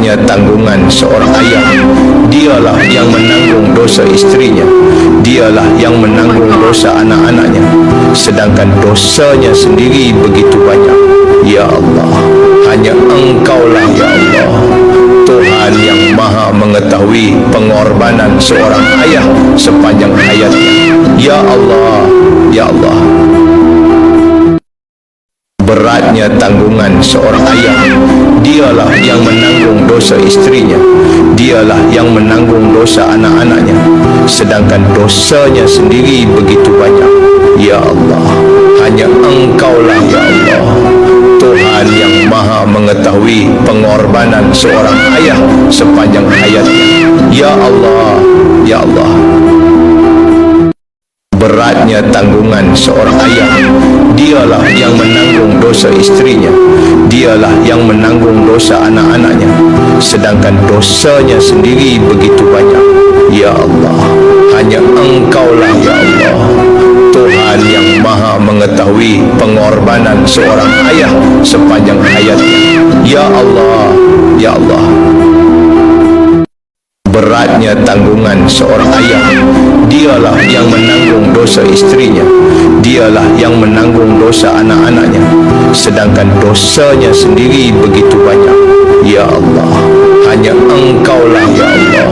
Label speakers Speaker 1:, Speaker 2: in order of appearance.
Speaker 1: Beratnya tanggungan seorang ayah, dialah yang menanggung dosa istrinya, dialah yang menanggung dosa anak-anaknya, sedangkan dosanya sendiri begitu banyak. Ya Allah, hanya Engkaulah ya Allah, Tuhan yang maha mengetahui pengorbanan seorang ayah sepanjang hayatnya. Ya Allah, ya Allah. Beratnya tanggungan seorang ayah, dialah yang menanggung dosa istrinya, dialah yang menanggung dosa anak-anaknya, sedangkan dosanya sendiri begitu banyak. Ya Allah, hanya Engkaulah ya Allah, Tuhan yang maha mengetahui pengorbanan seorang ayah sepanjang hayatnya. Ya Allah, ya Allah. Beratnya tanggungan seorang ayah, dialah yang menanggung dosa istrinya, dialah yang menanggung dosa anak-anaknya, sedangkan dosanya sendiri begitu banyak. Ya Allah, hanya Engkaulah ya Allah, Tuhan yang maha mengetahui pengorbanan seorang ayah sepanjang hayatnya. Ya Allah, ya Allah. Beratnya tanggungan seorang ayah, dialah yang menanggung dosa istrinya, dialah yang menanggung dosa anak-anaknya, sedangkan dosanya sendiri begitu banyak. Ya Allah, hanya Engkaulah ya Allah,